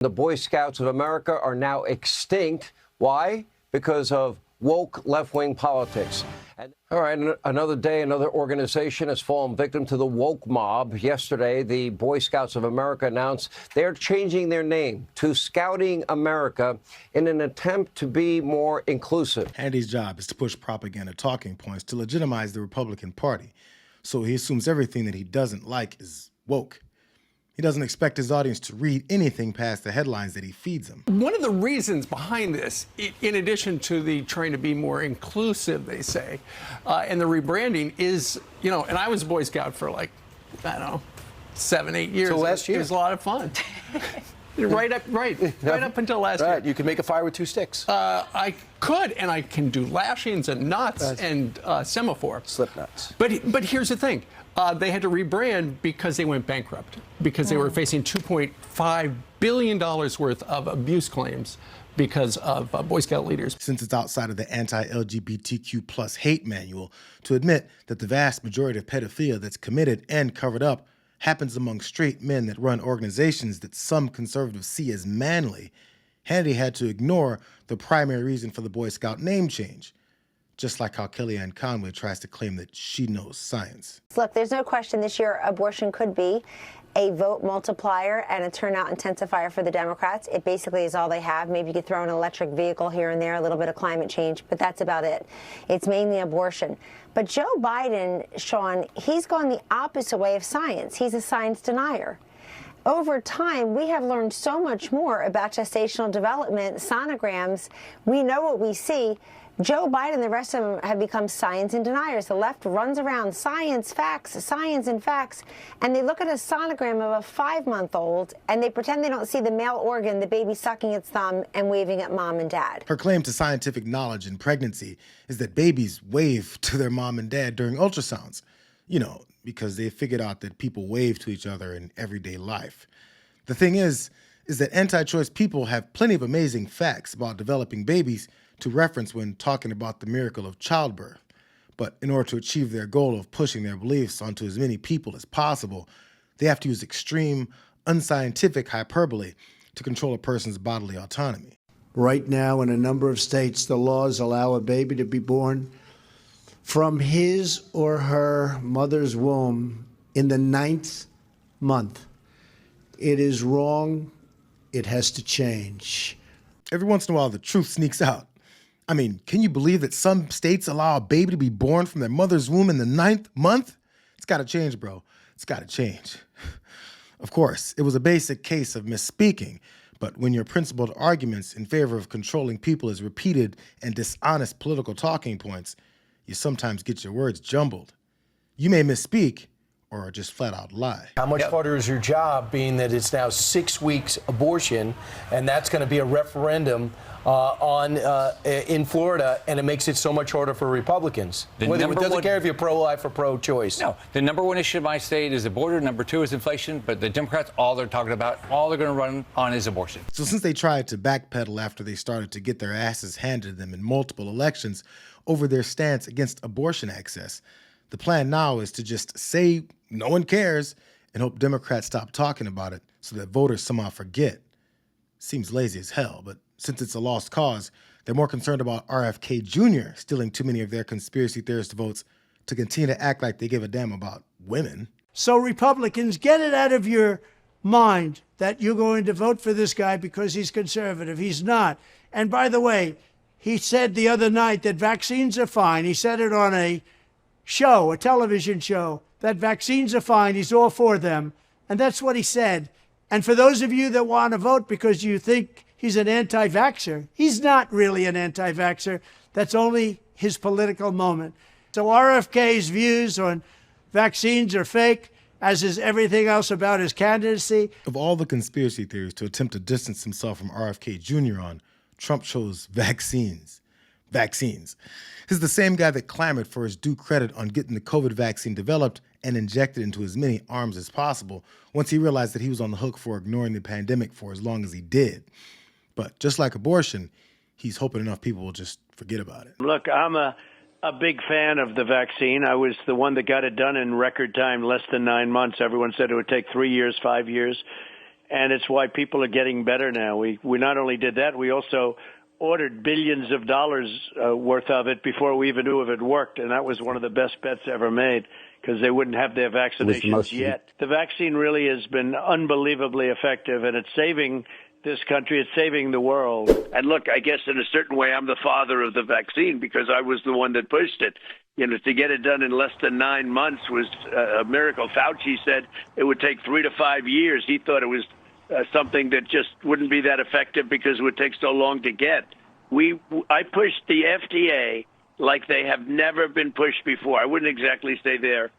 The Boy Scouts of America are now extinct. Why? Because of woke left-wing politics. All right, another day, another organization has fallen victim to the woke mob. Yesterday, the Boy Scouts of America announced they're changing their name to Scouting America in an attempt to be more inclusive. Hannity's job is to push propaganda talking points to legitimize the Republican Party. So he assumes everything that he doesn't like is woke. He doesn't expect his audience to read anything past the headlines that he feeds them. One of the reasons behind this, in addition to the trying to be more inclusive, they say, and the rebranding is, you know, and I was a Boy Scout for like, I don't know, 7, 8 years. So last year. It was a lot of fun. Right up until last year. You could make a fire with 2 sticks. I could, and I can do lashings and nuts and semaphore. Slip nuts. But here's the thing. They had to rebrand because they went bankrupt, because they were facing $2.5 billion worth of abuse claims because of Boy Scout leaders. Since it's outside of the anti-LGBTQ plus hate manual to admit that the vast majority of pedophilia that's committed and covered up happens among straight men that run organizations that some conservatives see as manly, Hannity had to ignore the primary reason for the Boy Scout name change. Just like how Kellyanne Conway tries to claim that she knows science. Look, there's no question this year abortion could be a vote multiplier and a turnout intensifier for the Democrats. It basically is all they have. Maybe you could throw an electric vehicle here and there, a little bit of climate change, but that's about it. It's mainly abortion. But Joe Biden, Sean, he's gone the opposite way of science. He's a science denier. Over time, we have learned so much more about gestational development, sonograms. We know what we see. Joe Biden and the rest of them have become science and deniers. The left runs around science, facts, science and facts, and they look at a sonogram of a 5-month-old and they pretend they don't see the male organ, the baby sucking its thumb and waving at mom and dad. Her claim to scientific knowledge in pregnancy is that babies wave to their mom and dad during ultrasounds, you know, because they figured out that people wave to each other in everyday life. The thing is that anti-choice people have plenty of amazing facts about developing babies to reference when talking about the miracle of childbirth. But in order to achieve their goal of pushing their beliefs onto as many people as possible, they have to use extreme, unscientific hyperbole to control a person's bodily autonomy. Right now, in a number of states, the laws allow a baby to be born from his or her mother's womb in the 9th month. It is wrong. It has to change. Every once in a while, the truth sneaks out. I mean, can you believe that some states allow a baby to be born from their mother's womb in the 9th month? It's got to change, bro. It's got to change. Of course, it was a basic case of misspeaking, but when your principled arguments in favor of controlling people as repeated and dishonest political talking points, you sometimes get your words jumbled. You may misspeak or just flat out lie. How much harder is your job, being that it's now 6 weeks abortion, and that's going to be a referendum in Florida, and it makes it so much harder for Republicans. It doesn't care if you're pro-life or pro-choice. No, the number one issue in my state is the border. Number 2 is inflation. But the Democrats, all they're talking about, all they're going to run on is abortion. So since they tried to backpedal after they started to get their asses handed to them in multiple elections over their stance against abortion access, the plan now is to just say no one cares and hope Democrats stop talking about it so that voters somehow forget. Seems lazy as hell, but since it's a lost cause, they're more concerned about RFK Jr. stealing too many of their conspiracy theorist votes to continue to act like they give a damn about women. So Republicans, get it out of your mind that you're going to vote for this guy because he's conservative. He's not. And by the way, he said the other night that vaccines are fine. He said it on a show, a television show, that vaccines are fine. He's all for them. And that's what he said. And for those of you that want to vote because you think he's an anti-vaxxer, he's not really an anti-vaxxer. That's only his political moment. So RFK's views on vaccines are fake, as is everything else about his candidacy. Of all the conspiracy theories to attempt to distance himself from RFK Jr. on, Trump chose vaccines. Vaccines. He's the same guy that clamored for his due credit on getting the COVID vaccine developed and injected into as many arms as possible once he realized that he was on the hook for ignoring the pandemic for as long as he did. But just like abortion, he's hoping enough people will just forget about it. Look, I'm a big fan of the vaccine. I was the one that got it done in record time, less than 9 months. Everyone said it would take 3 years, 5 years. and it's why people are getting better now. We not only did that, we also ordered billions of dollars worth of it before we even knew if it worked, and that was one of the best bets ever made because they wouldn't have their vaccinations yet. The vaccine really has been unbelievably effective, and it's saving this country. It's saving the world. And look, I guess in a certain way, I'm the father of the vaccine because I was the one that pushed it. You know, to get it done in less than 9 months was a miracle. Fauci said it would take 3 to 5 years. He thought it was something that just wouldn't be that effective because it would take so long to get. I pushed the FDA like they have never been pushed before. I wouldn't exactly say they're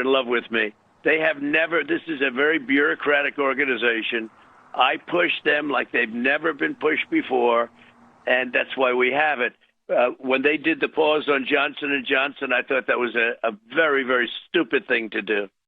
in love with me. They have never. This is a very bureaucratic organization. I pushed them like they've never been pushed before, and that's why we have it. When they did the pause on Johnson & Johnson, I thought that was a very, very stupid thing to do.